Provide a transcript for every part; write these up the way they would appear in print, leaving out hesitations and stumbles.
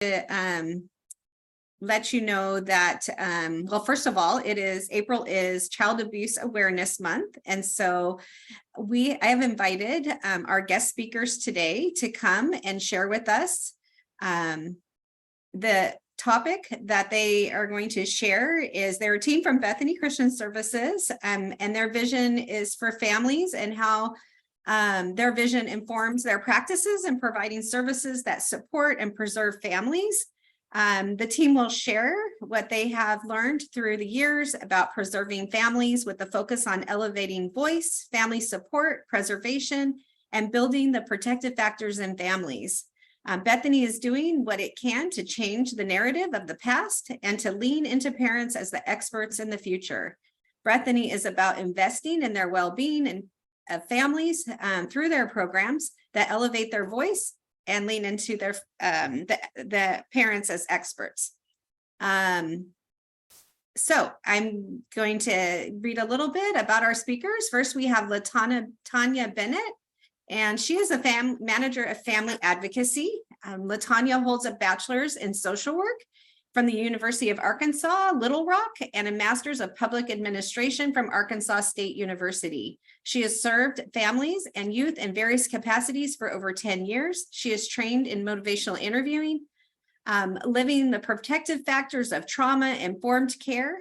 let you know that, well, first of all, April is Child Abuse Awareness Month. And so I have invited our guest speakers today to come and share with us the topic that they are going to share is their team from Bethany Christian Services, and their vision is for families and how their vision informs their practices in providing services that support and preserve families. The team will share what they have learned through the years about preserving families with a focus on elevating voice, family support, preservation, and building the protective factors in families. Bethany is doing what it can to change the narrative of the past and to lean into parents as the experts in the future. Bethany is about investing in their well-being and families through their programs that elevate their voice and lean into their the parents as experts. So I'm going to read a little bit about our speakers. First, we have LaTanya Bennet, and she is a manager of family advocacy. LaTanya holds a bachelor's in social work from the University of Arkansas, Little Rock, and a master's of public administration from Arkansas State University. She has served families and youth in various capacities for over 10 years. She is trained in motivational interviewing, living the protective factors of trauma-informed care.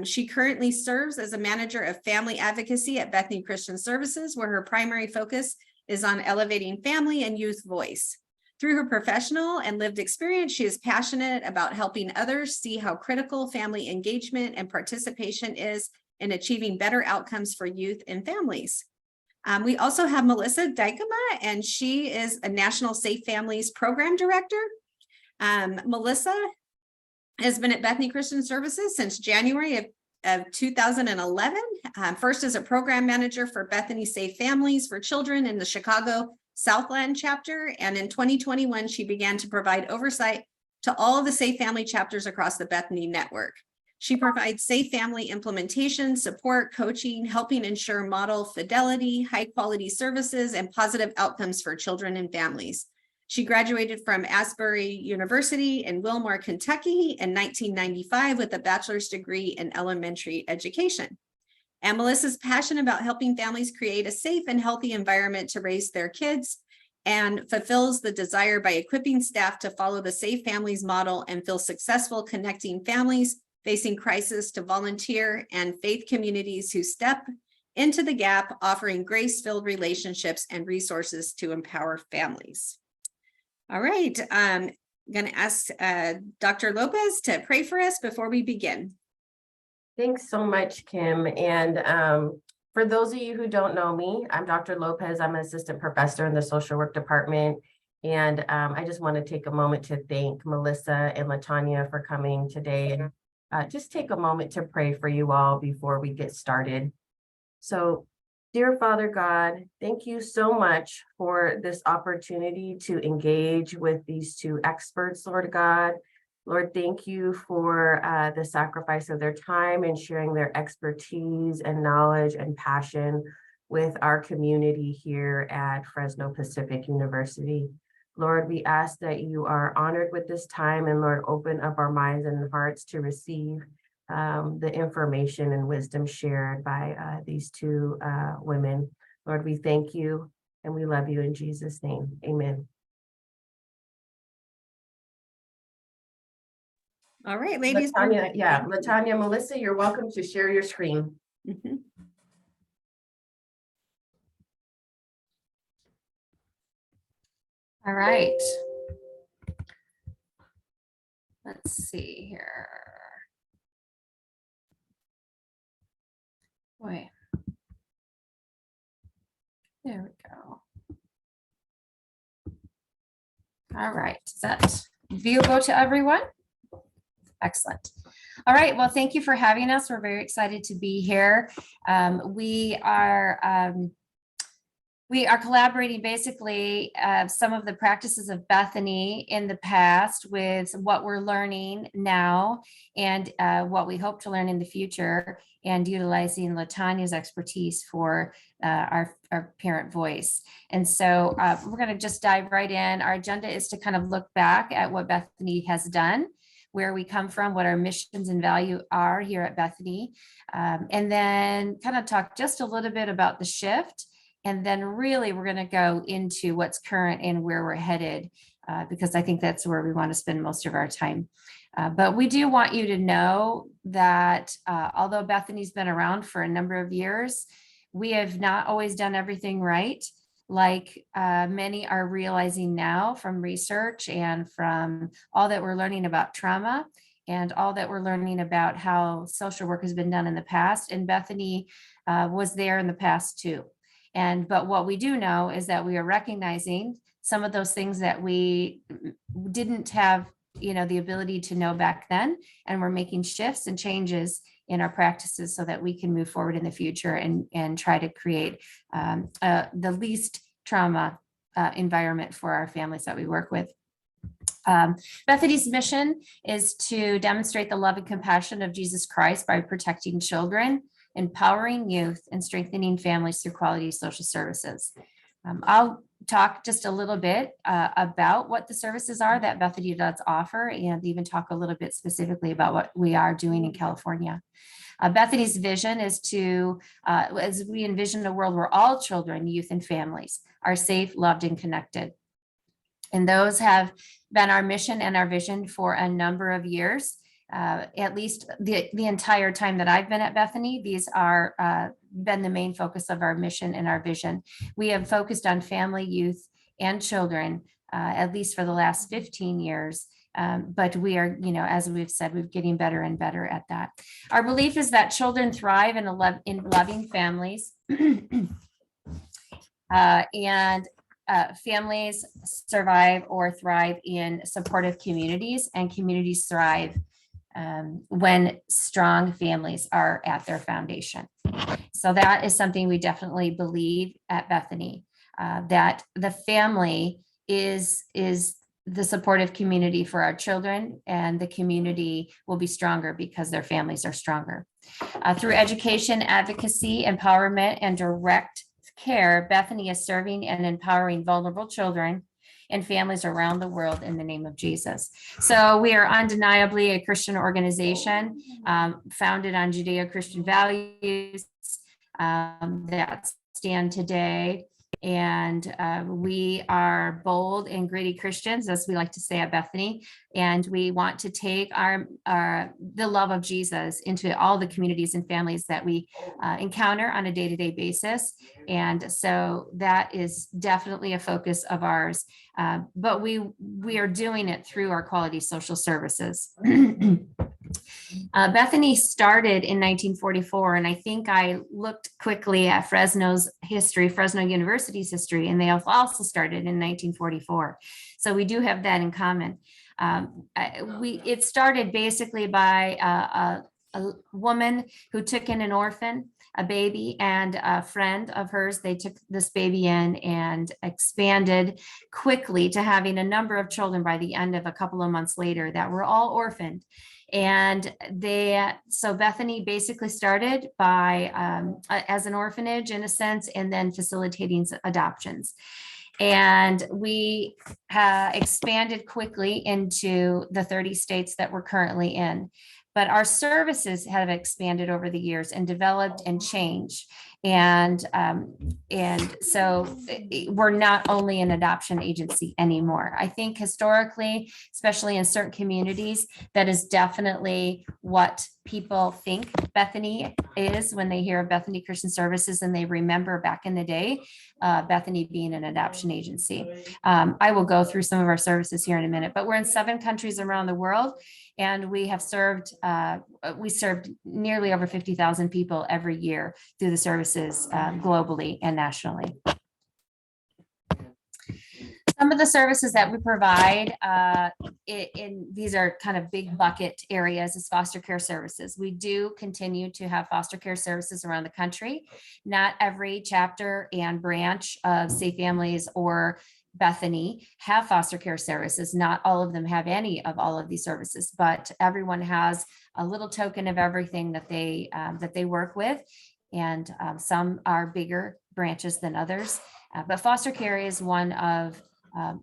She currently serves as a manager of family advocacy at Bethany Christian Services, where her primary focus is on elevating family and youth voice. Through her professional and lived experience, she is passionate about helping others see how critical family engagement and participation is in achieving better outcomes for youth and families. We also have Melissa Dykema, and she is a National Safe Families Program Director. Melissa has been at Bethany Christian Services since January of 2011, first as a program manager for Bethany Safe Families for Children in the Chicago Southland chapter. And in 2021, she began to provide oversight to all of the Safe Family chapters across the Bethany network. She provides safe family implementation, support, coaching, helping ensure model fidelity, high quality services, and positive outcomes for children and families. She graduated from Asbury University in Wilmore, Kentucky in 1995 with a bachelor's degree in elementary education. And Melissa's passionate about helping families create a safe and healthy environment to raise their kids and fulfills the desire by equipping staff to follow the Safe Families model and feel successful connecting families facing crisis to volunteer and faith communities who step into the gap, offering grace-filled relationships and resources to empower families. All right, I'm going to ask Dr. Lopez to pray for us before we begin. Thanks so much, Kim. And for those of you who don't know me, I'm Dr. Lopez. I'm an assistant professor in the social work department. And I just want to take a moment to thank Melissa and LaTanya for coming today and just take a moment to pray for you all before we get started. So, dear Father God, thank you so much for this opportunity to engage with these two experts, Lord God. Lord, thank you for the sacrifice of their time and sharing their expertise and knowledge and passion with our community here at Fresno Pacific University. Lord, we ask that you are honored with this time, and Lord, open up our minds and hearts to receive the information and wisdom shared by these two women. Lord, we thank you and we love you in Jesus' name. Amen. All right, ladies. LaTanya, Melissa, you're welcome to share your screen. Mm-hmm. All right. Let's see here. Wait. There we go. All right. Is that viewable to everyone? Excellent. All right. Well, thank you for having us. We're very excited to be here. We are We are collaborating basically some of the practices of Bethany in the past with what we're learning now and what we hope to learn in the future, and utilizing LaTanya's expertise for our parent voice. And so we're going to just dive right in. Our agenda is to kind of look back at what Bethany has done, where we come from, what our missions and value are here at Bethany, and then kind of talk just a little bit about the shift. And then really, we're going to go into what's current and where we're headed, because I think that's where we want to spend most of our time. But we do want you to know that although Bethany's been around for a number of years, we have not always done everything right, like many are realizing now from research and from all that we're learning about trauma and all that we're learning about how social work has been done in the past. And Bethany was there in the past too. But what we do know is that we are recognizing some of those things that we didn't have, the ability to know back then, and we're making shifts and changes in our practices so that we can move forward in the future and try to create the least trauma environment for our families that we work with. Bethany's mission is to demonstrate the love and compassion of Jesus Christ by protecting children, empowering youth, and strengthening families through quality social services. I'll talk just a little bit about what the services are that Bethany does offer, and even talk a little bit specifically about what we are doing in California. Bethany's vision is to, as we envision a world where all children, youth, and families are safe, loved, and connected. And those have been our mission and our vision for a number of years. At least the entire time that I've been at Bethany, these are been the main focus of our mission and our vision. We have focused on family, youth, and children, at least for the last 15 years. But we are, as we've said, we're getting better and better at that. Our belief is that children thrive in loving families, and families survive or thrive in supportive communities, and communities thrive when strong families are at their foundation. So that is something we definitely believe at Bethany, that the family is the supportive community for our children, and the community will be stronger because their families are stronger. Through education, advocacy, empowerment, and direct care, Bethany is serving and empowering vulnerable children and families around the world in the name of Jesus. So we are undeniably a Christian organization, founded on Judeo-Christian values that stand today. And we are bold and gritty Christians, as we like to say at Bethany. And we want to take the love of Jesus into all the communities and families that we encounter on a day-to-day basis. And so that is definitely a focus of ours. But we are doing it through our quality social services. Bethany started in 1944, and I think I looked quickly at Fresno University's history, and they also started in 1944. So we do have that in common. It started basically by a woman who took in an orphan, a baby, and a friend of hers. They took this baby in and expanded quickly to having a number of children by the end of a couple of months later that were all orphaned. And so Bethany basically started by as an orphanage in a sense, and then facilitating adoptions. And we expanded quickly into the 30 states that we're currently in. But our services have expanded over the years and developed and changed. And so we're not only an adoption agency anymore. I think historically, especially in certain communities, that is definitely what people think Bethany is when they hear of Bethany Christian Services, and they remember back in the day, Bethany being an adoption agency. I will go through some of our services here in a minute, but we're in 7 countries around the world, and we have served nearly over 50,000 people every year through the services globally and nationally. Some of the services that we provide these are kind of big bucket areas is foster care services. We do continue to have foster care services around the country. Not every chapter and branch of Safe Families or Bethany have foster care services. Not all of them have any of all of these services, but everyone has a little token of everything that they work with. And some are bigger branches than others. But foster care is one of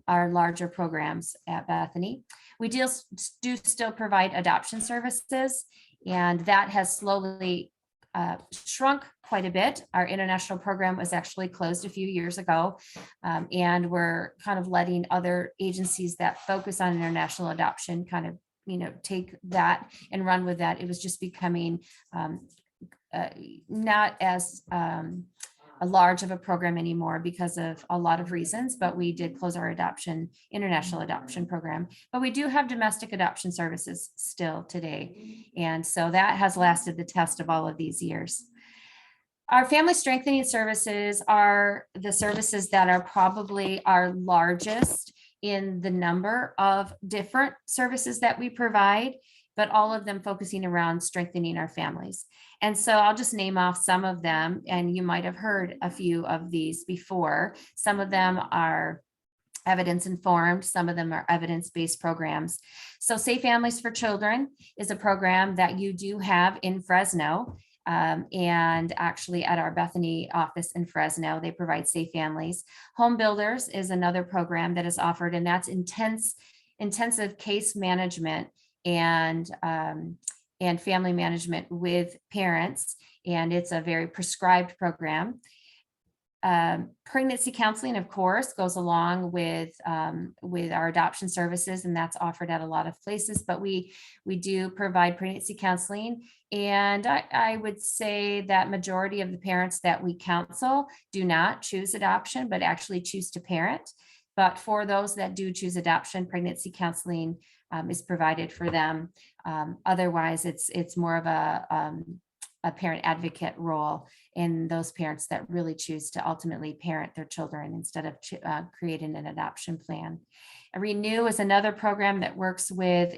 our larger programs at Bethany. We do still provide adoption services, and that has slowly shrunk quite a bit. Our international program was actually closed a few years ago, and we're kind of letting other agencies that focus on international adoption kind of, take that and run with that. It was just becoming not as a large of a program anymore because of a lot of reasons, but we did close our international adoption program. But we do have domestic adoption services still today. And so that has lasted the test of all of these years. Our family strengthening services are the services that are probably our largest in the number of different services that we provide, but all of them focusing around strengthening our families. And so I'll just name off some of them, and you might have heard a few of these before. Some of them are evidence-informed, some of them are evidence-based programs. So Safe Families for Children is a program that you do have in Fresno, and actually at our Bethany office in Fresno, they provide safe families. Home Builders is another program that is offered, and that's intensive case management and family management with parents, and it's a very prescribed program. Pregnancy counseling, of course, goes along with our adoption services, and that's offered at a lot of places, but we do provide pregnancy counseling. And I would say that majority of the parents that we counsel do not choose adoption, but actually choose to parent. But for those that do choose adoption, pregnancy counseling is provided for them. Otherwise, it's more of a parent advocate role in those parents that really choose to ultimately parent their children instead of creating an adoption plan. Renew is another program that works with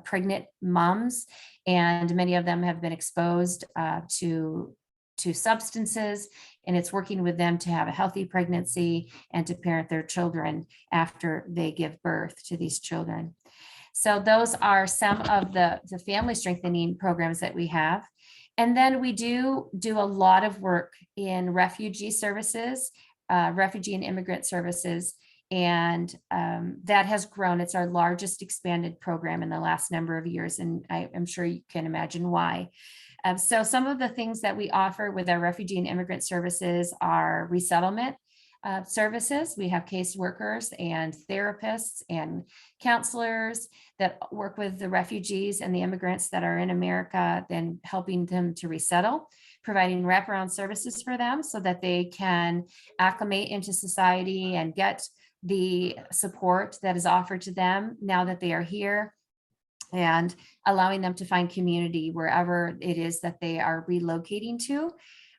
pregnant moms, and many of them have been exposed to substances, and it's working with them to have a healthy pregnancy and to parent their children after they give birth to these children. So those are some of the family strengthening programs that we have. And then we do a lot of work in refugee services, refugee and immigrant services, and that has grown. It's our largest expanded program in the last number of years, and I'm sure you can imagine why. So some of the things that we offer with our refugee and immigrant services are resettlement services. We have caseworkers and therapists and counselors that work with the refugees and the immigrants that are in America, then helping them to resettle, providing wraparound services for them so that they can acclimate into society and get the support that is offered to them now that they are here, and allowing them to find community wherever it is that they are relocating to.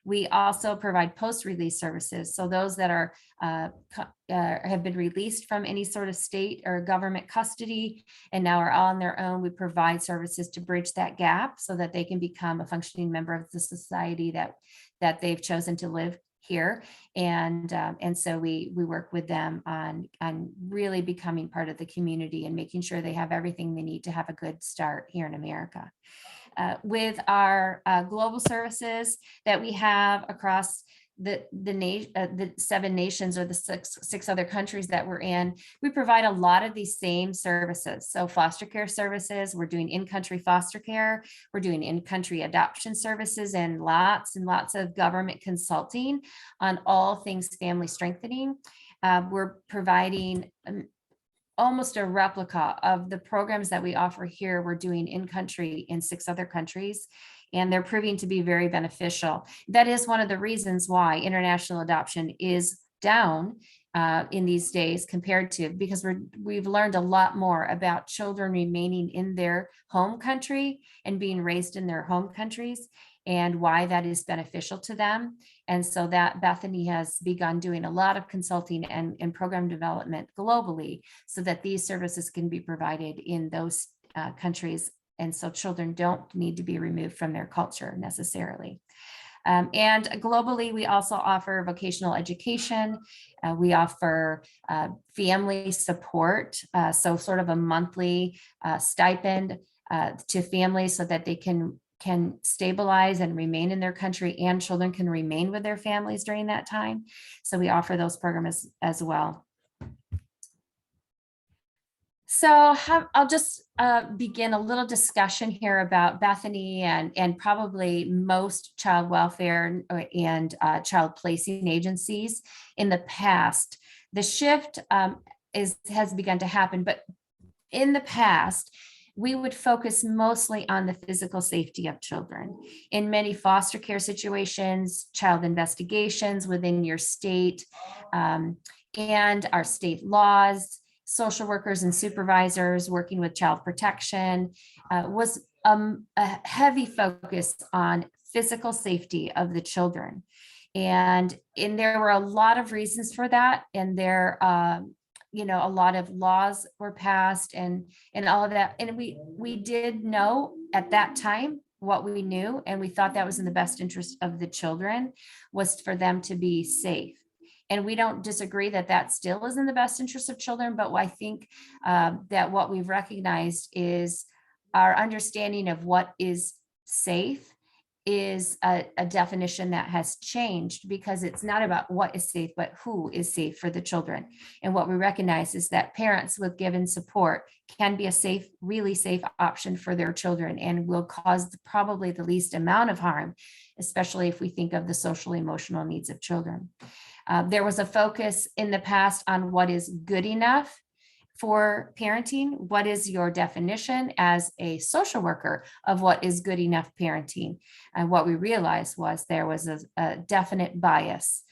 We also provide post-release services. So those that are have been released from any sort of state or government custody and now are on their own, we provide services to bridge that gap so that they can become a functioning member of the society that they've chosen to live here. And so we work with them on really becoming part of the community and making sure they have everything they need to have a good start here in America. With our global services that we have across the 7 nations or the six other countries that we're in, we provide a lot of these same services. So foster care services, we're doing in-country foster care, we're doing in-country adoption services, and lots of government consulting on all things family strengthening. We're providing almost a replica of the programs that we offer here. We're doing in country in 6 other countries, and they're proving to be very beneficial. That is one of the reasons why international adoption is down in these days compared to, because we've learned a lot more about children remaining in their home country and being raised in their home countries. and why that is beneficial to them. And so that Bethany has begun doing a lot of consulting and program development globally so that these services can be provided in those countries. And so children don't need to be removed from their culture necessarily. And globally, we also offer vocational education. We offer family support, so sort of a monthly stipend to families so that they can stabilize and remain in their country, and children can remain with their families during that time. So we offer those programs as well. So I'll just begin a little discussion here about Bethany and probably most child welfare and child placing agencies in the past. The shift has begun to happen, but in the past, we would focus mostly on the physical safety of children. In many foster care situations, child investigations within your state, and our state laws, social workers and supervisors working with child protection, was a heavy focus on physical safety of the children. And there were a lot of reasons for that. And there, a lot of laws were passed and all of that. And we did know at that time what we knew, and we thought that was in the best interest of the children, was for them to be safe. And we don't disagree that that still is in the best interest of children, but I think that what we've recognized is our understanding of what is safe is a definition that has changed, because it's not about what is safe, but who is safe for the children. And what we recognize is that parents with given support can be a safe, really safe option for their children, and will cause probably the least amount of harm, especially if we think of the social emotional needs of children. There was a focus in the past on what is good enough for parenting. What is your definition as a social worker of what is good enough parenting? And what we realized was there was a definite bias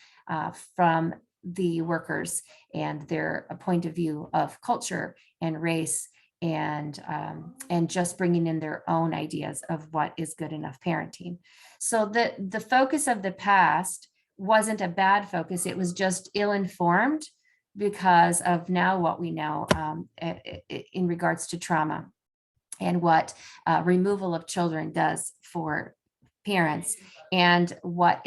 from the workers and their point of view of culture and race, and just bringing in their own ideas of what is good enough parenting. So the focus of the past wasn't a bad focus. It was just ill-informed because of now what we know in regards to trauma and what removal of children does for parents, and what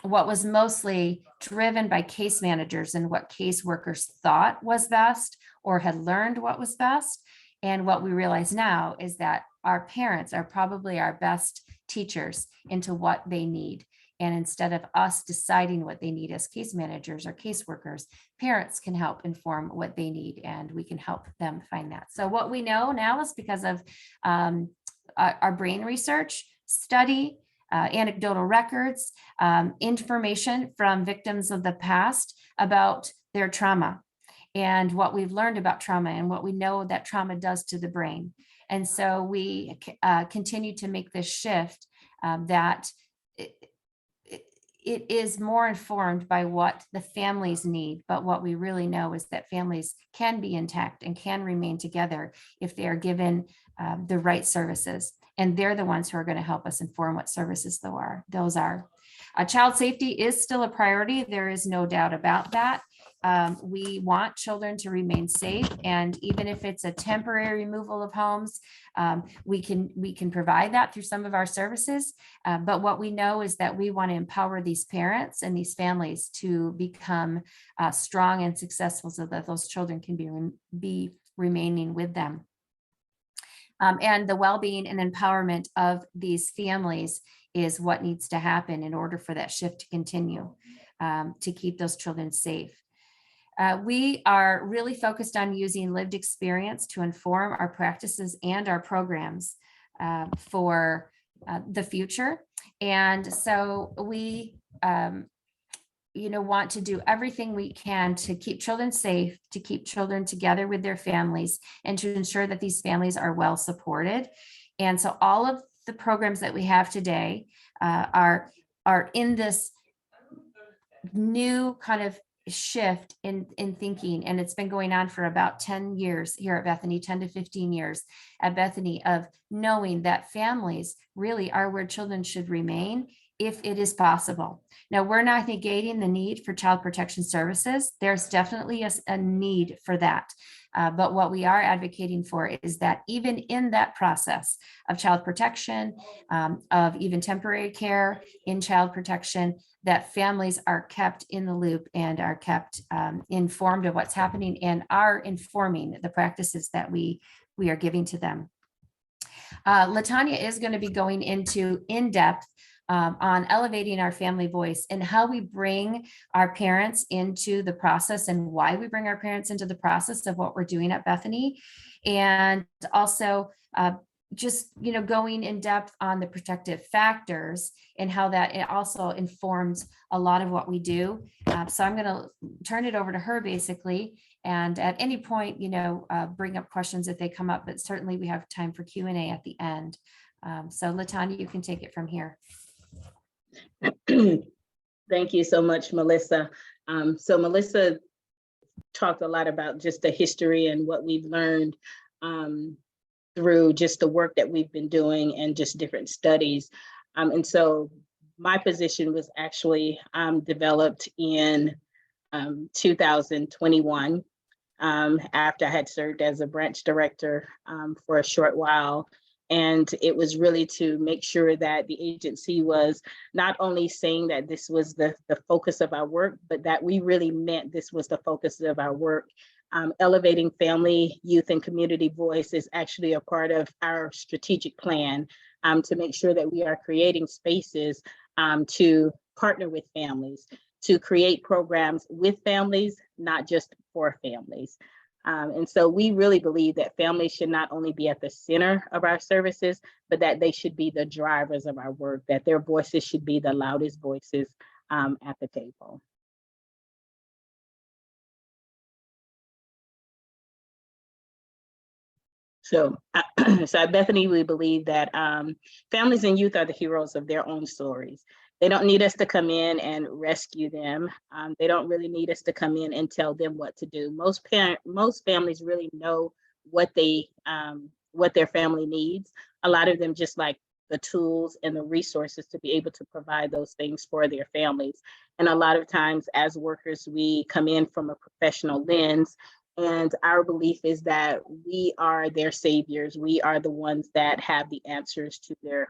was mostly driven by case managers and what caseworkers thought was best or had learned what was best. And what we realize now is that our parents are probably our best teachers into what they need. And instead of us deciding what they need as case managers or caseworkers, parents can help inform what they need, and we can help them find that. So what we know now is because of our brain research study, anecdotal records, information from victims of the past about their trauma, and what we've learned about trauma and what we know that trauma does to the brain. And so we continue to make this shift that it is more informed by what the families need, but what we really know is that families can be intact and can remain together if they are given the right services. And they're the ones who are going to help us inform what services those are. Child safety is still a priority. There is no doubt about that. We want children to remain safe, and even if it's a temporary removal of homes, we can provide that through some of our services. But what we know is that we want to empower these parents and these families to become strong and successful, so that those children can be remaining with them. And the well-being and empowerment of these families is what needs to happen in order for that shift to continue, to keep those children safe. We are really focused on using lived experience to inform our practices and our programs for the future. And so we want to do everything we can to keep children safe, to keep children together with their families, and to ensure that these families are well supported. And so all of the programs that we have today are in this new kind of shift in thinking, and it's been going on for about 10 years here at Bethany, 10 to 15 years at Bethany, of knowing that families really are where children should remain if it is possible. Now, we're not negating the need for child protection services. There's definitely a need for that. But what we are advocating for is that even in that process of child protection, of even temporary care in child protection, that families are kept in the loop and are kept informed of what's happening and are informing the practices that we are giving to them. LaTanya is going to be going into in-depth on elevating our family voice and how we bring our parents into the process and why we bring our parents into the process of what we're doing at Bethany. And also just, going in depth on the protective factors and how that it also informs a lot of what we do. So I'm going to turn it over to her basically. And at any point, bring up questions if they come up, but certainly we have time for Q&A at the end. So LaTanya, you can take it from here. Thank you so much, Melissa. So Melissa talked a lot about just the history and what we've learned through just the work that we've been doing and just different studies. And so my position was actually developed in 2021 after I had served as a branch director for a short while. And it was really to make sure that the agency was not only saying that this was the focus of our work, but that we really meant this was the focus of our work. Elevating family, youth, and community voice is actually a part of our strategic plan to make sure that we are creating spaces to partner with families, to create programs with families, not just for families. And so we really believe that families should not only be at the center of our services, but that they should be the drivers of our work, that their voices should be the loudest voices at the table. So, at Bethany, we believe that families and youth are the heroes of their own stories. They don't need us to come in and rescue them. They don't really need us to come in and tell them what to do. Most families really know what their family needs. A lot of them just like the tools and the resources to be able to provide those things for their families. And a lot of times as workers, we come in from a professional lens, and our belief is that we are their saviors. We are the ones that have the answers to their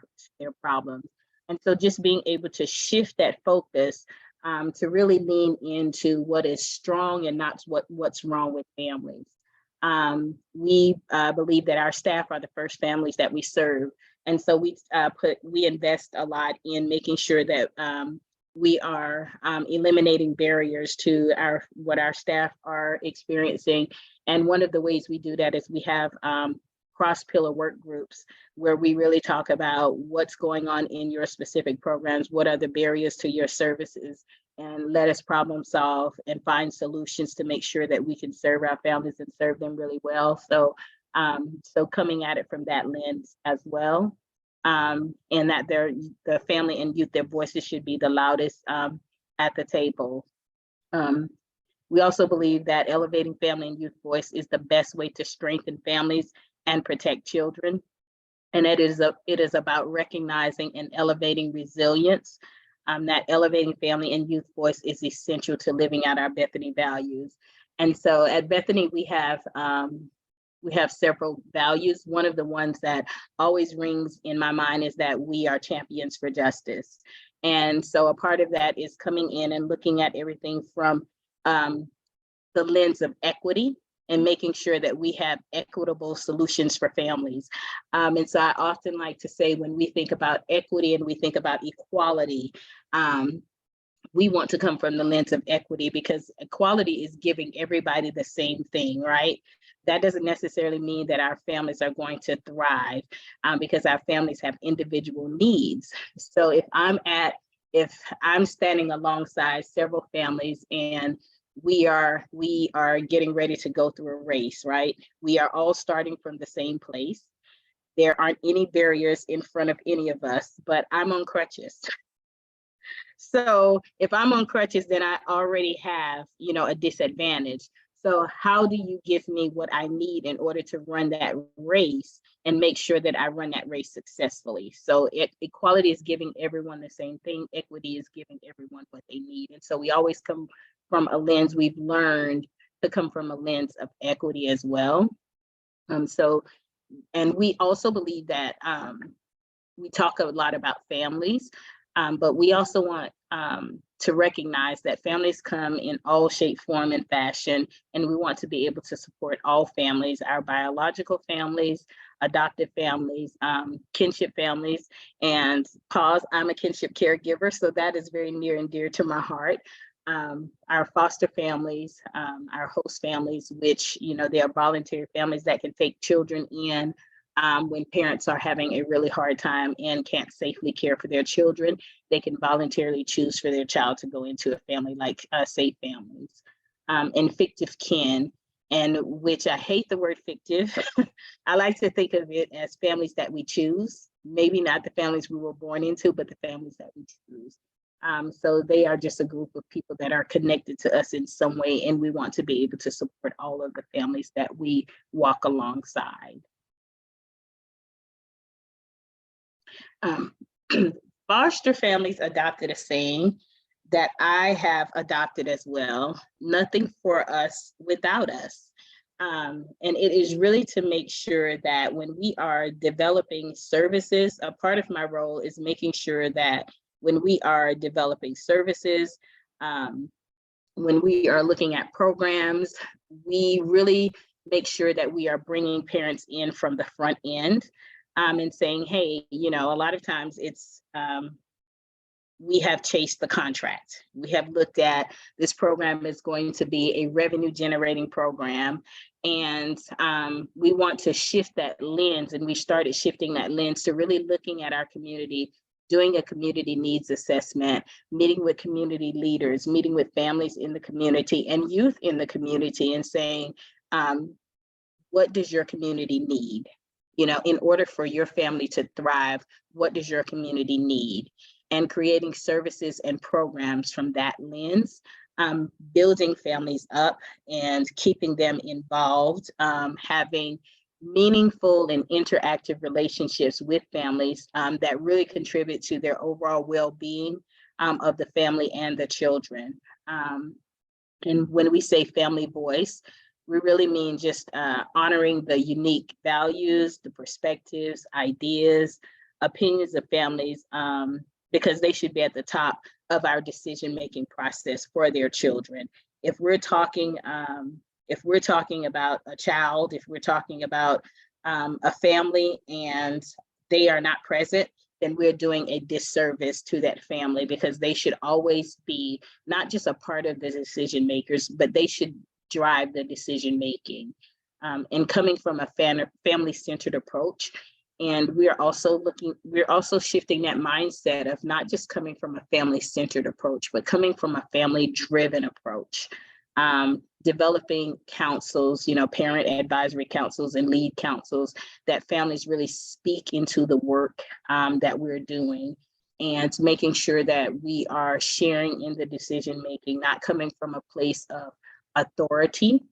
problems. And so just being able to shift that focus to really lean into what is strong and not what's wrong with families. We believe that our staff are the first families that we serve. And so we invest a lot in making sure that we are eliminating barriers to what our staff are experiencing. And one of the ways we do that is we have cross-pillar work groups where we really talk about what's going on in your specific programs, what are the barriers to your services, and let us problem solve and find solutions to make sure that we can serve our families and serve them really well. So, so coming at it from that lens as well, and that the family and youth, their voices should be the loudest at the table. We also believe that elevating family and youth voice is the best way to strengthen families and protect children. And it is about recognizing and elevating resilience. That elevating family and youth voice is essential to living out our Bethany values. And so at Bethany, we have several values. One of the ones that always rings in my mind is that we are champions for justice. And so a part of that is coming in and looking at everything from the lens of equity and making sure that we have equitable solutions for families. And so I often like to say, when we think about equity and we think about equality, we want to come from the lens of equity, because equality is giving everybody the same thing, right? That doesn't necessarily mean that our families are going to thrive because our families have individual needs. So if I'm standing alongside several families and we are getting ready to go through a race, right? We are all starting from the same place. There aren't any barriers in front of any of us, but I'm on crutches. So if I'm on crutches, then I already have, a disadvantage. So how do you give me what I need in order to run that race and make sure that I run that race successfully? So equality is giving everyone the same thing. Equity is giving everyone what they need. And so we always come from a lens, we've learned to come from a lens of equity as well. And we also believe that we talk a lot about families, but we also want to recognize that families come in all shape, form, and fashion, and we want to be able to support all families, our biological families, adoptive families, kinship families, and I'm a kinship caregiver, so that is very near and dear to my heart. Our foster families, our host families, which, they are voluntary families that can take children in when parents are having a really hard time and can't safely care for their children. They can voluntarily choose for their child to go into a family like Safe Families, and fictive kin, and which I hate the word fictive. I like to think of it as families that we choose, maybe not the families we were born into, but the families that we choose. So they are just a group of people that are connected to us in some way, and we want to be able to support all of the families that we walk alongside. Foster families adopted a saying that I have adopted as well: nothing for us without us. And it is really to make sure that when we are developing services, a part of my role is making sure that when we are developing services, when we are looking at programs, we really make sure that we are bringing parents in from the front end. And saying, hey, a lot of times it's, we have chased the contract. We have looked at this program is going to be a revenue generating program. And we want to shift that lens. And we started shifting that lens to really looking at our community, doing a community needs assessment, meeting with community leaders, meeting with families in the community and youth in the community, and saying, what does your community need? In order for your family to thrive, what does your community need? And creating services and programs from that lens, building families up and keeping them involved, having meaningful and interactive relationships with families that really contribute to their overall well-being of the family and the children. And when we say family voice, we really mean just honoring the unique values, the perspectives, ideas, opinions of families, because they should be at the top of our decision-making process for their children. If we're talking about a child, if we're talking about a family and they are not present, then we're doing a disservice to that family, because they should always be not just a part of the decision makers, but they should drive the decision making, and coming from a family-centered approach. And we're also shifting that mindset of not just coming from a family-centered approach, but coming from a family-driven approach. Developing councils, parent advisory councils and lead councils that families really speak into the work that we're doing, and making sure that we are sharing in the decision making, not coming from a place of authority,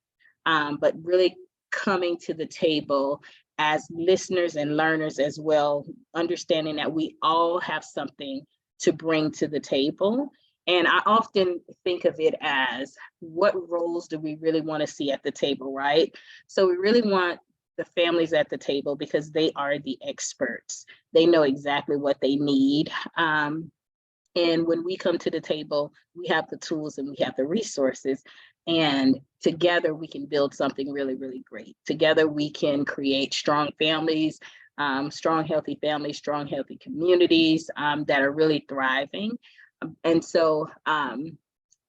but really coming to the table as listeners and learners as well, understanding that we all have something to bring to the table. And I often think of it as, what roles do we really want to see at the table, right? So we really want the families at the table because they are the experts. They know exactly what they need. And when we come to the table, we have the tools and we have the resources, and together we can build something really, really great. Together we can create strong families, strong, healthy families, strong, healthy communities that are really thriving. And so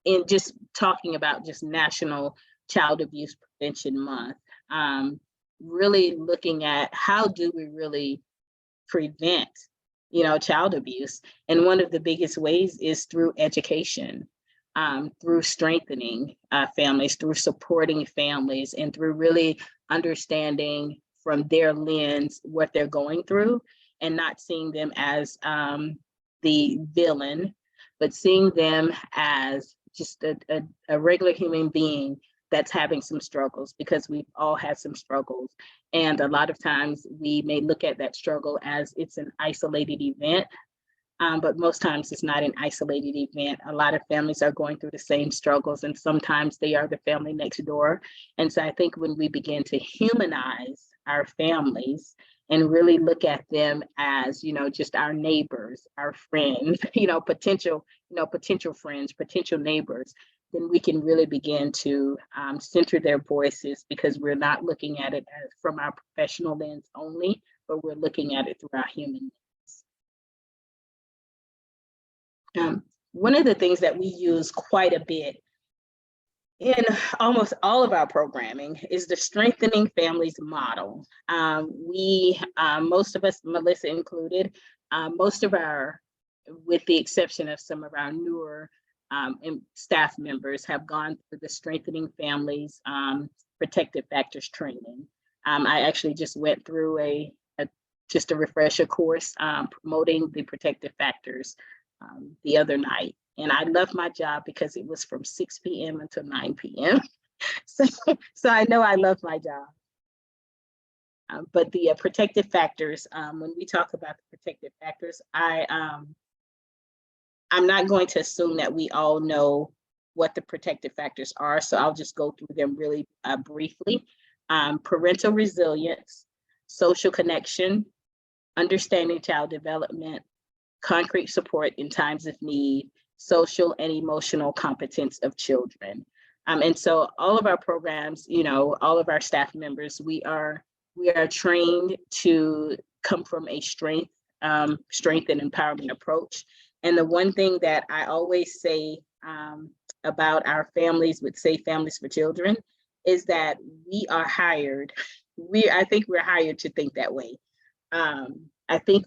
in just talking about just National Child Abuse Prevention Month, really looking at how do we really prevent child abuse. And one of the biggest ways is through education, through strengthening families, through supporting families, and through really understanding from their lens what they're going through, and not seeing them as the villain, but seeing them as just a regular human being that's having some struggles, because we've all had some struggles. And a lot of times we may look at that struggle as it's an isolated event, but most times it's not an isolated event. A lot of families are going through the same struggles, and sometimes they are the family next door. And so I think when we begin to humanize our families and really look at them as, just our neighbors, our friends, potential friends, potential neighbors, then we can really begin to center their voices, because we're not looking at it as from our professional lens only, but we're looking at it through our human lens. One of the things that we use quite a bit in almost all of our programming is the Strengthening Families model. Most of us, Melissa included, with the exception of some of our newer staff members, have gone through the Strengthening Families Protective Factors training. I actually just went through just a refresher course promoting the protective factors the other night. And I loved my job because it was from 6 p.m. until 9 p.m. So I know I love my job. But the protective factors, when we talk about the protective factors, I'm not going to assume that we all know what the protective factors are. So I'll just go through them really briefly. Parental resilience, social connection, understanding child development, concrete support in times of need, social and emotional competence of children. And so all of our programs, all of our staff members, we are trained to come from a strength and empowerment approach. And the one thing that I always say about our families with Safe Families for Children is that we are hired. I think we're hired to think that way. I think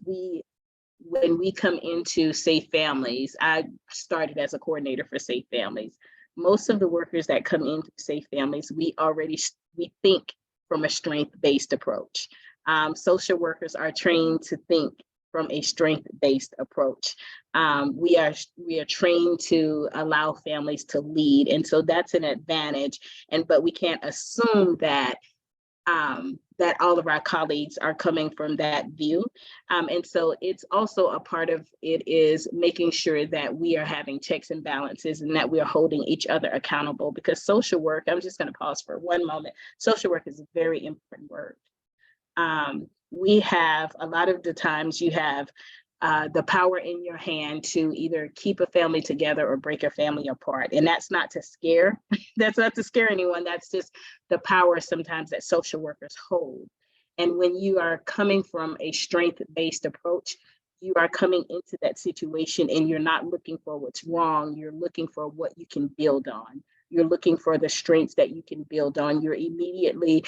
when we come into Safe Families, I started as a coordinator for Safe Families. Most of the workers that come into Safe Families, we think from a strength-based approach. Social workers are trained to think from a strength-based approach. We are trained to allow families to lead, and so that's an advantage. But we can't assume that that all of our colleagues are coming from that view. And so it's also a part of it is making sure that we are having checks and balances and that we are holding each other accountable, because social work, I'm just going to pause for one moment. Social work is a very important work. We have a lot of the times you have the power in your hand to either keep a family together or break a family apart. And that's not to scare, that's not to scare anyone. That's just the power sometimes that social workers hold. And when you are coming from a strength-based approach, you are coming into that situation and you're not looking for what's wrong. You're looking for what you can build on. You're looking for the strengths that you can build on. You're immediately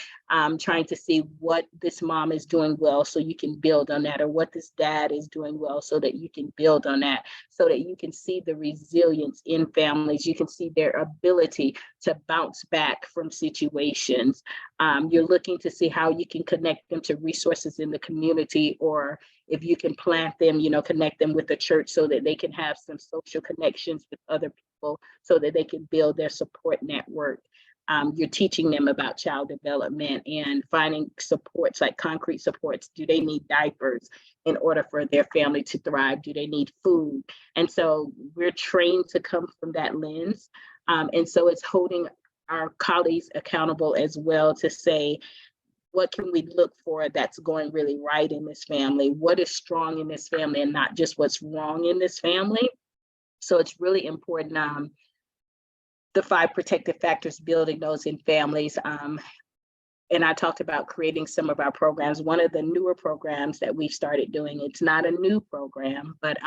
trying to see what this mom is doing well so you can build on that, or what this dad is doing well so that you can build on that, so that you can see the resilience in families. You can see their ability to bounce back from situations. You're looking to see how you can connect them to resources in the community, or if you can plant them, connect them with the church so that they can have some social connections with other people so that they can build their support network. You're teaching them about child development and finding supports, like concrete supports. Do they need diapers in order for their family to thrive? Do they need food? And so we're trained to come from that lens. And so it's holding our colleagues accountable as well to say, what can we look for that's going really right in this family? What is strong in this family and not just what's wrong in this family? So it's really important, the 5 protective factors, building those in families. And I talked about creating some of our programs. One of the newer programs that we started doing, it's not a new program, but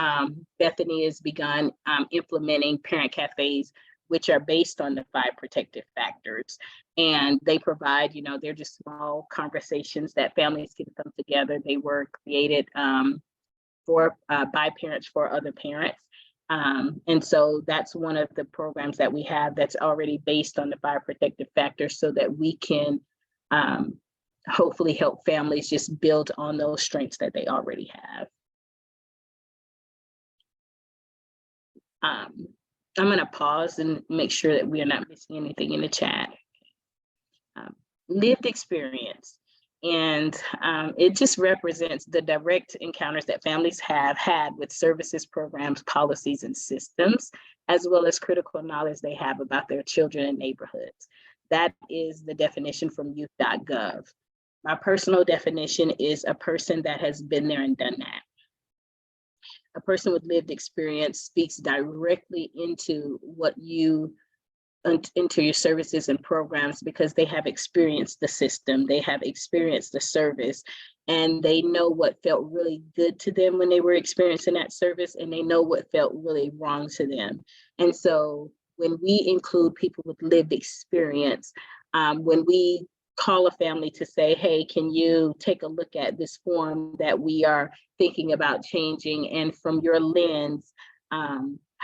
Bethany has begun implementing parent cafes, which are based on the 5 protective factors. And they provide, they're just small conversations that families can come together. They were created by parents for other parents. And so that's one of the programs that we have that's already based on the 5 protective factors, so that we can hopefully help families just build on those strengths that they already have. I'm going to pause and make sure that we are not missing anything in the chat. Lived experience. And it just represents the direct encounters that families have had with services, programs, policies, and systems, as well as critical knowledge they have about their children and neighborhoods. That is the definition from youth.gov. My personal definition is a person that has been there and done that. A person with lived experience speaks directly into into your services and programs because they have experienced the system, they have experienced the service, and they know what felt really good to them when they were experiencing that service, and they know what felt really wrong to them. And so when we include people with lived experience, when we call a family to say, hey, can you take a look at this form that we are thinking about changing, and from your lens,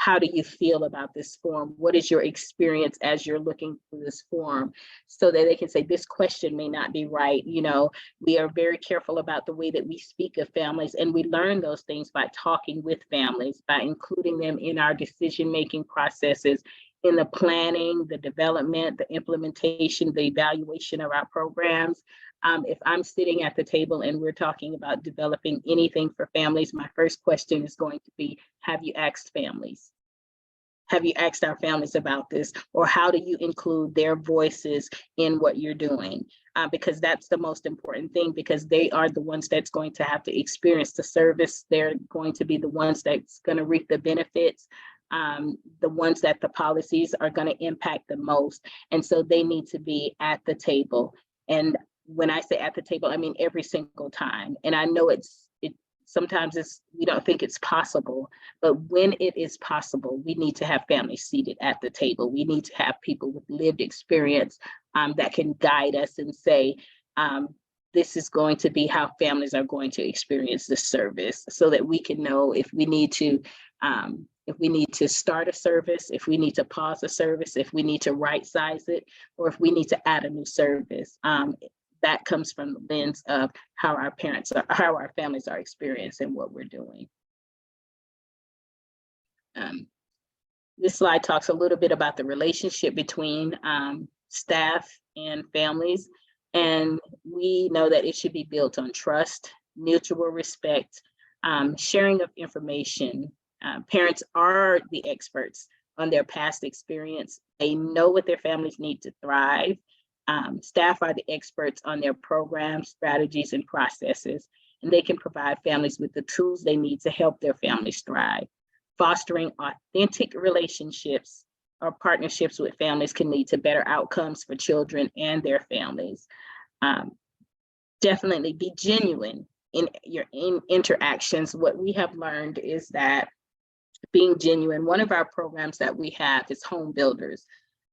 how do you feel about this form? What is your experience as you're looking through this form? So that they can say, this question may not be right. You know, we are very careful about the way that we speak of families, and we learn those things by talking with families, by including them in our decision-making processes, in the planning, the development, the implementation, the evaluation of our programs. If I'm sitting at the table and we're talking about developing anything for families, my first question is going to be, have you asked families? Have you asked our families about this? Or how do you include their voices in what you're doing? Because that's the most important thing, because they are the ones that's going to have to experience the service. They're going to be the ones that's going to reap the benefits, the ones that the policies are going to impact the most. And so they need to be at the table. And when I say at the table, I mean every single time. And I know sometimes we don't think it's possible, but when it is possible, we need to have families seated at the table. We need to have people with lived experience that can guide us and say, this is going to be how families are going to experience the service, so that we can know if we need to start a service, if we need to pause a service, if we need to right size it, or if we need to add a new service. That comes from the lens of how our families are experiencing what we're doing. This slide talks a little bit about the relationship between staff and families. And we know that it should be built on trust, mutual respect, sharing of information. Parents are the experts on their past experience. They know what their families need to thrive. Staff are the experts on their programs, strategies, and processes, and they can provide families with the tools they need to help their families thrive. Fostering authentic relationships or partnerships with families can lead to better outcomes for children and their families. Definitely be genuine in your interactions. What we have learned is that being genuine, one of our programs that we have is Home Builders.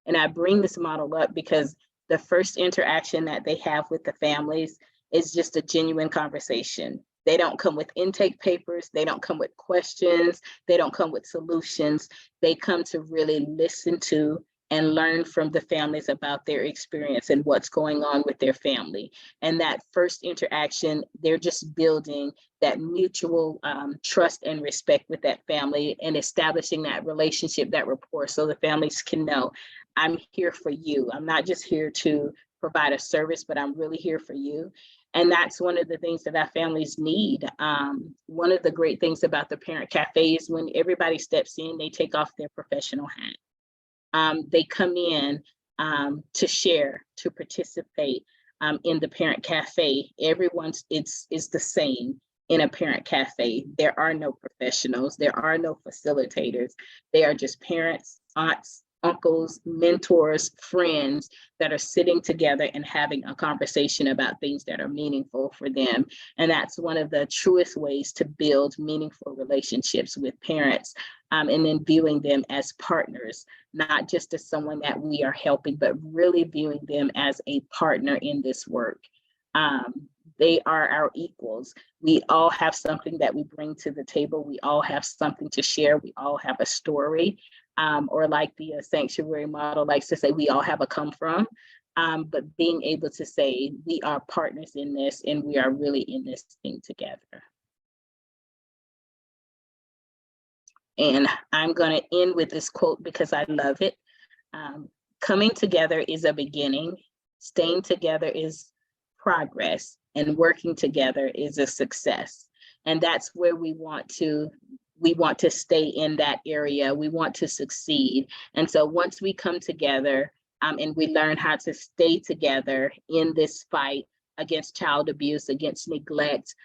And I bring this model up because the first interaction that they have with the families is just a genuine conversation. They don't come with intake papers. They don't come with questions. They don't come with solutions. They come to really listen to and learn from the families about their experience and what's going on with their family. And that first interaction, they're just building that mutual trust and respect with that family, and establishing that relationship, that rapport, so the families can know, I'm here for you. I'm not just here to provide a service, but I'm really here for you. And that's one of the things that our families need. One of the great things about the Parent Cafe is when everybody steps in, they take off their professional hat. They come in to share, to participate in the Parent Cafe. Everyone's, it's the same in a Parent Cafe. There are no professionals. There are no facilitators. They are just parents, aunts, uncles, mentors, friends that are sitting together and having a conversation about things that are meaningful for them. And that's one of the truest ways to build meaningful relationships with parents, and then viewing them as partners, not just as someone that we are helping, but really viewing them as a partner in this work. They are our equals. We all have something that we bring to the table. We all have something to share. We all have a story. Or like the sanctuary model likes to say, we all have a come from, but being able to say we are partners in this and we are really in this thing together. And I'm going to end with this quote because I love it. Coming together is a beginning, staying together is progress, and working together is a success. And that's where we want to stay in that area. We want to succeed. And so once we come together and we learn how to stay together in this fight against child abuse, against neglect,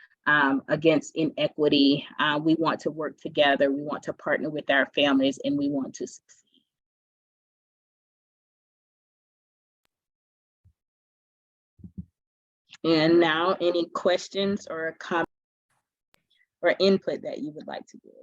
against inequity, we want to work together. We want to partner with our families, and we want to succeed. And now, any questions or comments or input that you would like to give?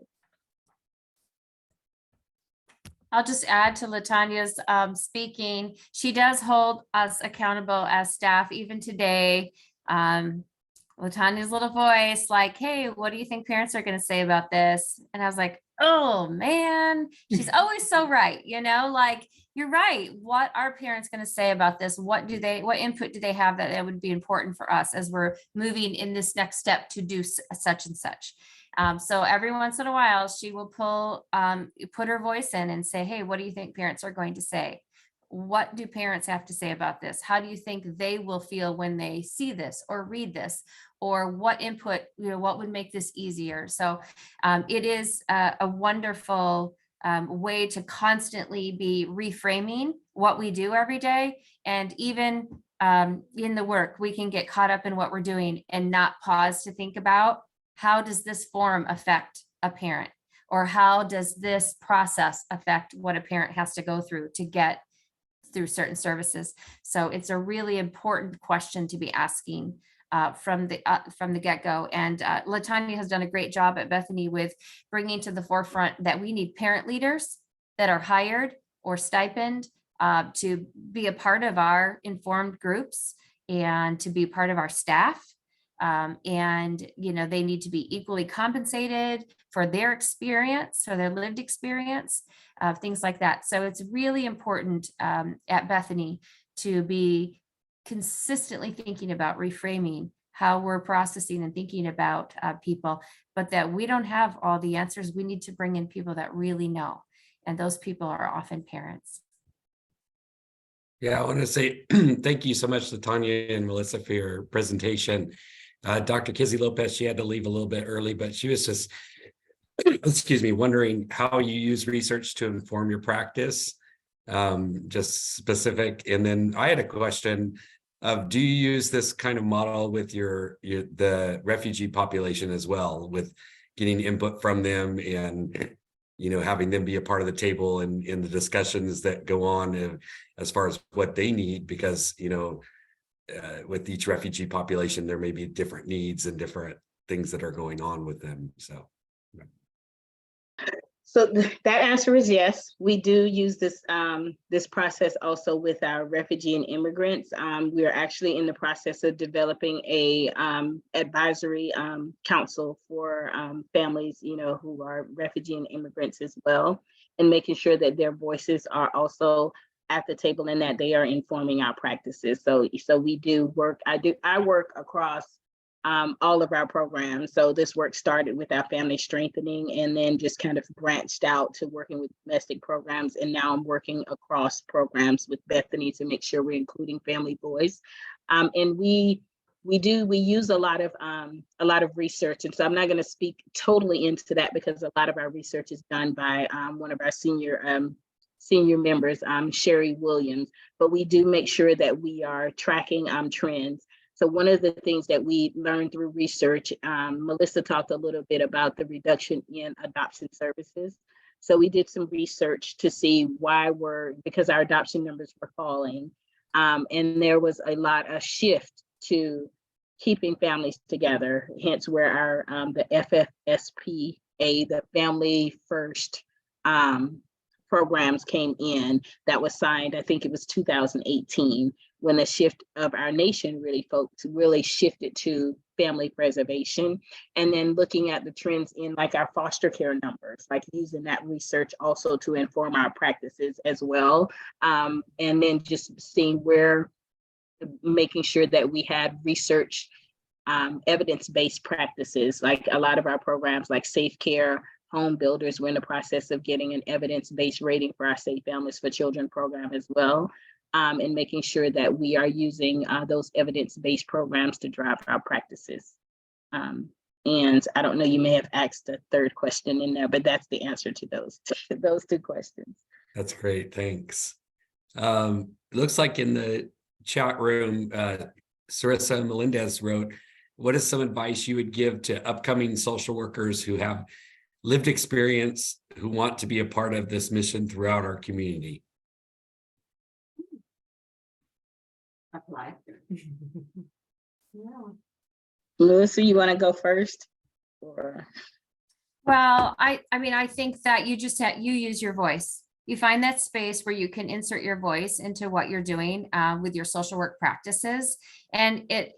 I'll just add to LaTanya's speaking. She does hold us accountable as staff, even today. LaTanya's little voice, like, hey, what do you think parents are going to say about this? And I was like, oh man, she's always so right. You know, like, you're right. What are parents going to say about this? What input do they have that would be important for us as we're moving in this next step to do such and such? So every once in a while, she will put her voice in and say, hey, what do you think parents are going to say? What do parents have to say about this? How do you think they will feel when they see this or read this? Or what input, what would make this easier? So it is a wonderful way to constantly be reframing what we do every day. And even in the work, we can get caught up in what we're doing and not pause to think about, how does this form affect a parent? Or how does this process affect what a parent has to go through to get through certain services? So it's a really important question to be asking from the get-go. And LaTanya has done a great job at Bethany with bringing to the forefront that we need parent leaders that are hired or stipend to be a part of our informed groups and to be part of our staff. And they need to be equally compensated for their experience, for their lived experience, things like that. So it's really important at Bethany to be consistently thinking about reframing how we're processing and thinking about people, but that we don't have all the answers. We need to bring in people that really know, and those people are often parents. Yeah, I want to say thank you so much, LaTanya and Melissa, for your presentation. Dr. Kizzy Lopez, she had to leave a little bit early, but she was just, excuse me, wondering how you use research to inform your practice, just specific. And then I had a question of, do you use this kind of model with the refugee population as well, with getting input from them and having them be a part of the table and in the discussions that go on as far as what they need, because with each refugee population, there may be different needs and different things that are going on with them. So that answer is yes. We do use this this process also with our refugee and immigrants. We are actually in the process of developing a advisory council for families, who are refugee and immigrants as well, and making sure that their voices are also at the table and that they are informing our practices. So we do work. I work across all of our programs. So this work started with our family strengthening and then just kind of branched out to working with domestic programs. And now I'm working across programs with Bethany to make sure we're including family voice. And we use a lot of research. And so I'm not going to speak totally into that because a lot of our research is done by one of our senior members, Sherry Williams, but we do make sure that we are tracking trends. So one of the things that we learned through research, Melissa talked a little bit about the reduction in adoption services. So we did some research to see because our adoption numbers were falling. And there was a shift to keeping families together, hence where our the FFSPA, the Family First programs came in, that was signed, I think it was 2018, when the shift of our nation really shifted to family preservation. And then looking at the trends in like our foster care numbers, like using that research also to inform our practices as well. And then just seeing making sure that we had research evidence-based practices, like a lot of our programs like Safe Care home builders. We're in the process of getting an evidence-based rating for our Safe Families for Children program as well, and making sure that we are using those evidence-based programs to drive our practices. And I don't know, you may have asked a third question in there, but that's the answer to those two questions. That's great. Thanks. Looks like in the chat room, Sarissa Melendez wrote, what is some advice you would give to upcoming social workers who have lived experience, who want to be a part of this mission throughout our community? Apply. Yeah. Melissa, you want to go first? Or... Well, I mean, I think that you just you use your voice. You find that space where you can insert your voice into what you're doing with your social work practices. And it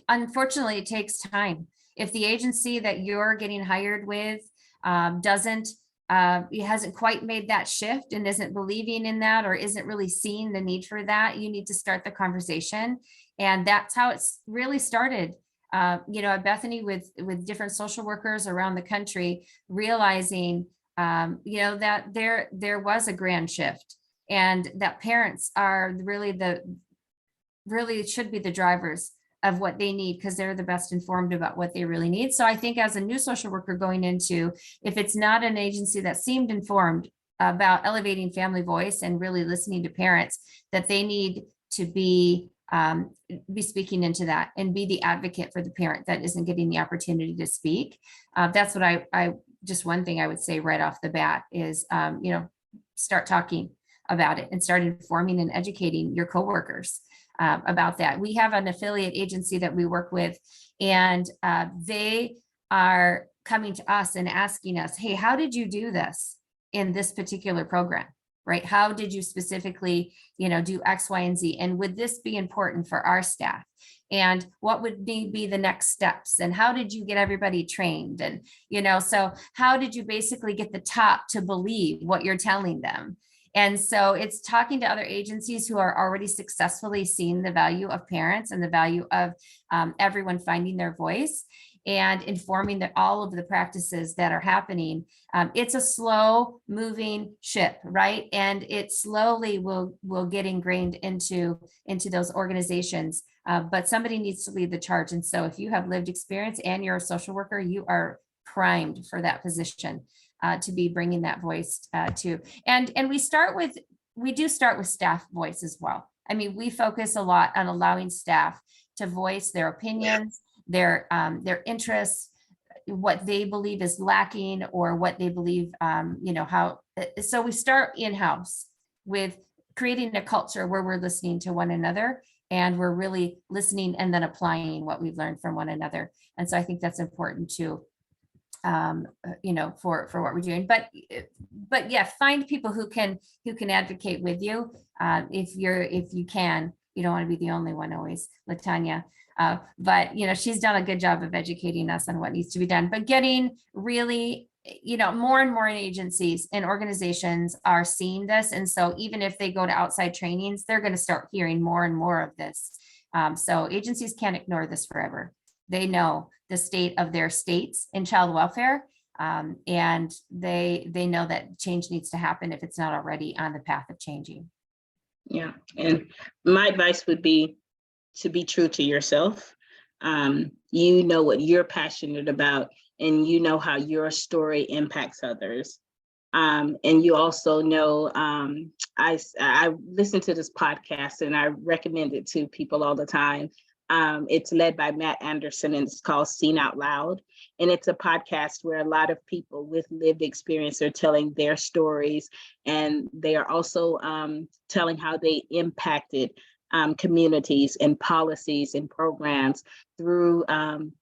unfortunately, it takes time. If the agency that you're getting hired with it hasn't quite made that shift and isn't believing in that, or isn't really seeing the need for that, you need to start the conversation. And that's how it's really started. At Bethany with different social workers around the country, realizing, that there was a grand shift, and that parents are really should be the drivers of what they need, because they're the best informed about what they really need. So I think as a new social worker going into, if it's not an agency that seemed informed about elevating family voice and really listening to parents, that they need to be speaking into that and be the advocate for the parent that isn't getting the opportunity to speak. That's what I just one thing I would say right off the bat is, start talking about it and start informing and educating your coworkers about that. We have an affiliate agency that we work with, and they are coming to us and asking us, hey, how did you do this in this particular program? Right? How did you specifically, do X, Y, and Z? And would this be important for our staff? And what would be the next steps? And how did you get everybody trained? And, so how did you basically get the top to believe what you're telling them? And so it's talking to other agencies who are already successfully seeing the value of parents and the value of everyone finding their voice, and informing that all of the practices that are happening. It's a slow moving ship, right? And it slowly will get ingrained into those organizations. But somebody needs to lead the charge. And so if you have lived experience and you're a social worker, you are primed for that position to be bringing that voice to. And we do start with staff voice as well. I mean, we focus a lot on allowing staff to voice their opinions, their interests, what they believe is lacking, or what they believe, so we start in-house with creating a culture where we're listening to one another, and we're really listening and then applying what we've learned from one another. And so I think that's important too, for what we're doing. But yeah, find people who can advocate with you. If you can, you don't want to be the only one always, LaTanya. But she's done a good job of educating us on what needs to be done, but getting really, more and more agencies and organizations are seeing this. And so even if they go to outside trainings, they're going to start hearing more and more of this. So agencies can't ignore this forever. They know the state of their states in child welfare. And they know that change needs to happen if it's not already on the path of changing. Yeah. And my advice would be to be true to yourself. You know what you're passionate about, and you know how your story impacts others. And you also know, I listen to this podcast and I recommend it to people all the time. It's led by Matt Anderson, and it's called Seen Out Loud. And it's a podcast where a lot of people with lived experience are telling their stories, and they are also telling how they impacted communities and policies and programs through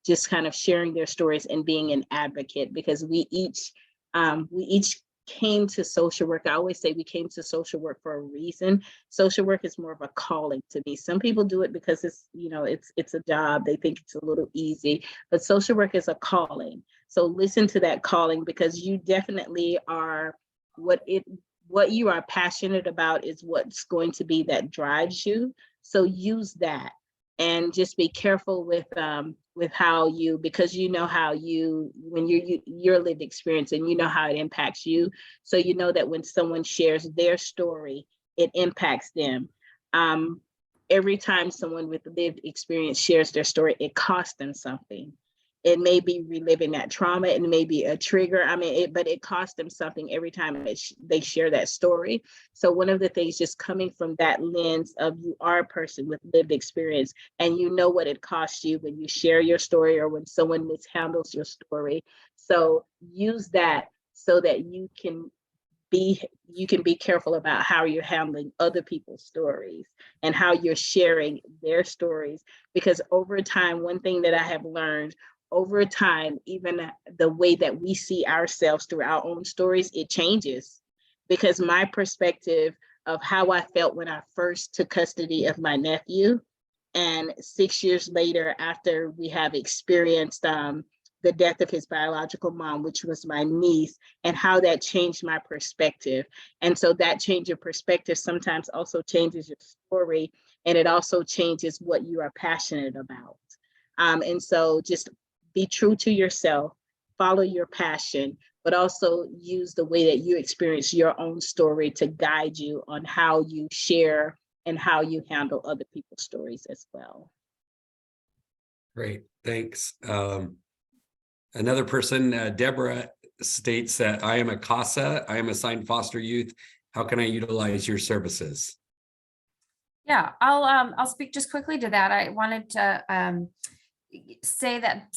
just kind of sharing their stories and being an advocate, because we each came to social work. I always say we came to social work for a reason. Social work is more of a calling to me. Some people do it because it's a job. They think it's a little easy, but social work is a calling. So listen to that calling, because you definitely are what you are passionate about is what's going to be that drives you. So use that and just be careful with how you, because you know how you, when your lived experience, and you know how it impacts you. So you know that when someone shares their story, it impacts them. Every time someone with lived experience shares their story, it costs them something. It may be reliving that trauma, it may be a trigger. I mean, but it costs them something every time they share that story. So one of the things, just coming from that lens of, you are a person with lived experience, and you know what it costs you when you share your story, or when someone mishandles your story. So use that so that you can be careful about how you're handling other people's stories and how you're sharing their stories. Because over time, one thing that I have learned over time, even the way that we see ourselves through our own stories, it changes. Because my perspective of how I felt when I first took custody of my nephew, and 6 years later, after we have experienced the death of his biological mom, which was my niece, and how that changed my perspective. And so that change of perspective sometimes also changes your story, and it also changes what you are passionate about. And so just be true to yourself, follow your passion, but also use the way that you experience your own story to guide you on how you share and how you handle other people's stories as well. Great, thanks. Another person, Deborah, states that I am a CASA, I am assigned foster youth. How can I utilize your services? Yeah, I'll speak just quickly to that. I wanted to say that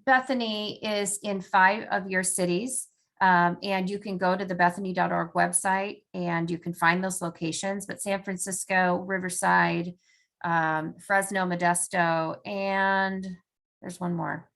Bethany is in 5 of your cities. And you can go to the bethany.org website and you can find those locations. But San Francisco, Riverside, Fresno, Modesto, and there's one more.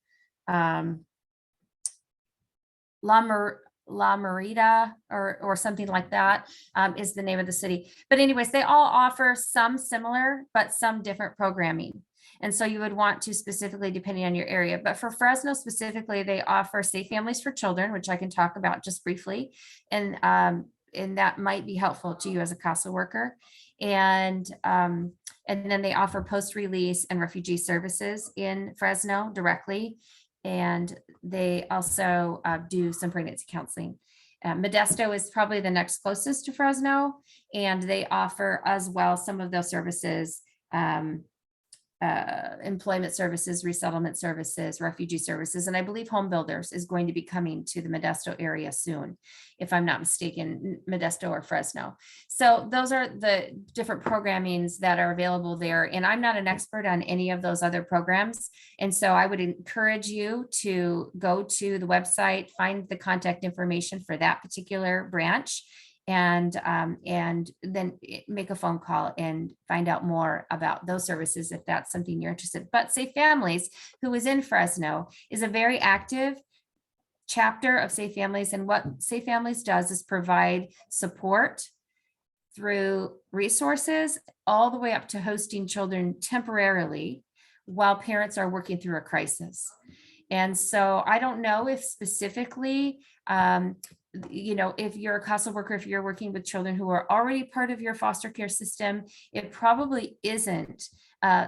La Merida or something like that is the name of the city. But anyways, they all offer some similar, but some different programming. And so you would want to specifically, depending on your area. But for Fresno specifically, they offer Safe Families for Children, which I can talk about just briefly. And that might be helpful to you as a CASA worker. And then they offer post-release and refugee services in Fresno directly. And they also do some pregnancy counseling. Modesto is probably the next closest to Fresno, and they offer as well some of those services, employment services, resettlement services, refugee services, and I believe Home Builders is going to be coming to the Modesto area soon, if I'm not mistaken, Modesto or Fresno. So those are the different programmings that are available there. And I'm not an expert on any of those other programs. And so I would encourage you to go to the website, find the contact information for that particular branch, and then make a phone call and find out more about those services if that's something you're interested in. But Safe Families, who is in Fresno, is a very active chapter of Safe Families. And what Safe Families does is provide support through resources all the way up to hosting children temporarily while parents are working through a crisis. And so I don't know if specifically, if you're a CASA worker, if you're working with children who are already part of your foster care system, it probably isn't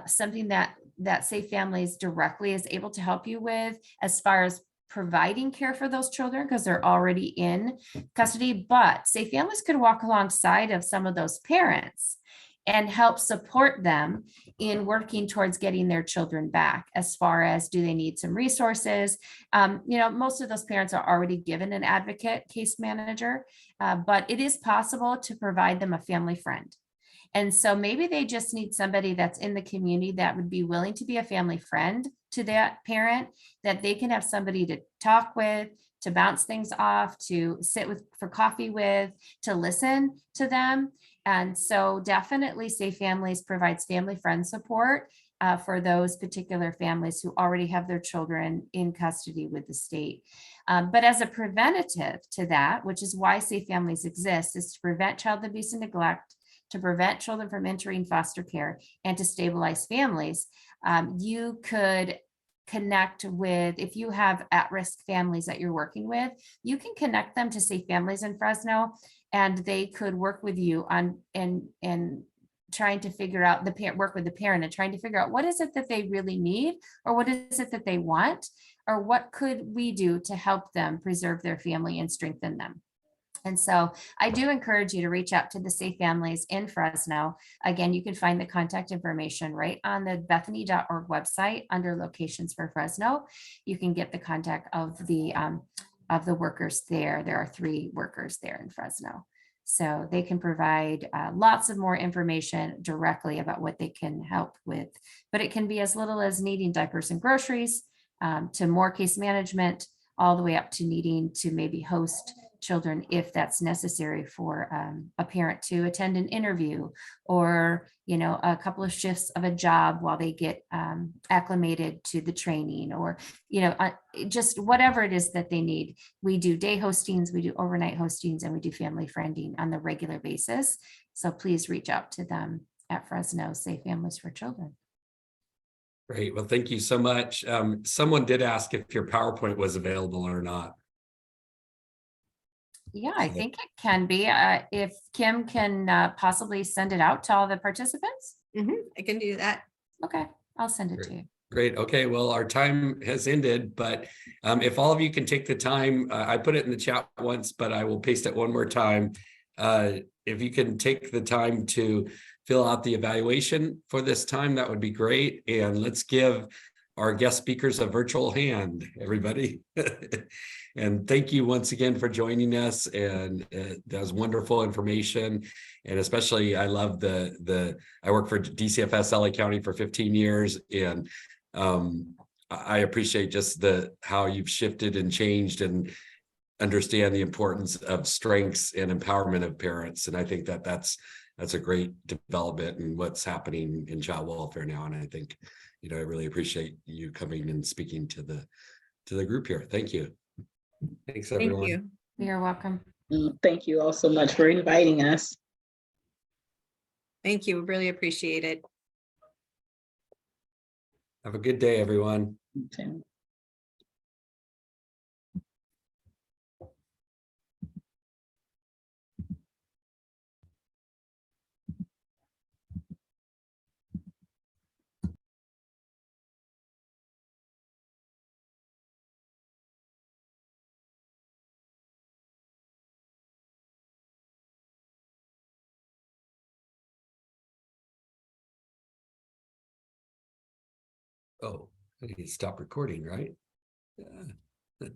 something that Safe Families directly is able to help you with as far as providing care for those children, because they're already in custody. But Safe Families could walk alongside of some of those parents and help support them in working towards getting their children back. As far as, do they need some resources? Most of those parents are already given an advocate case manager, but it is possible to provide them a family friend. And so maybe they just need somebody that's in the community that would be willing to be a family friend to that parent, that they can have somebody to talk with, to bounce things off, to sit with for coffee with, to listen to them. And so definitely Safe Families provides family friend support for those particular families who already have their children in custody with the state. But as a preventative to that, which is why Safe Families exists, is to prevent child abuse and neglect, to prevent children from entering foster care, and to stabilize families. You could connect with, if you have at-risk families that you're working with, you can connect them to Safe Families in Fresno, and they could work with you on and trying to figure out the parent, work with the parent and trying to figure out what is it that they really need, or what is it that they want, or what could we do to help them preserve their family and strengthen them. And so I do encourage you to reach out to the Safe Families in Fresno. Again, you can find the contact information right on the bethany.org website under locations for Fresno. You can get the contact of the workers there. There are 3 workers there in Fresno. So they can provide lots of more information directly about what they can help with. But it can be as little as needing diapers and groceries, to more case management, all the way up to needing to maybe host children if that's necessary for a parent to attend an interview, or a couple of shifts of a job while they get acclimated to the training, or just whatever it is that they need. We do day hostings, we do overnight hostings, and we do family friending on the regular basis. So please reach out to them at Fresno Safe Families for Children. Great. Well, thank you so much. Someone did ask if your PowerPoint was available or not. Yeah, I think it can be. If Kim can possibly send it out to all the participants. I can do that. Okay, I'll send it to you. Great. Okay. Well, our time has ended, but if all of you can take the time, I put it in the chat once, but I will paste it one more time. If you can take the time to fill out the evaluation for this time, that would be great. And let's give our guest speakers a virtual hand, everybody. And thank you once again for joining us. And that was wonderful information. And especially, I love I work for DCFS LA County for 15 years. And I appreciate just how you've shifted and changed and understand the importance of strengths and empowerment of parents. And I think that's a great development in what's happening in child welfare now. And I think, I really appreciate you coming and speaking to the group here. Thank you. Thanks, everyone. Thank you. You're welcome. Thank you all so much for inviting us. Thank you. Really appreciate it. Have a good day, everyone. Okay. Oh, I need to stop recording, right? Yeah.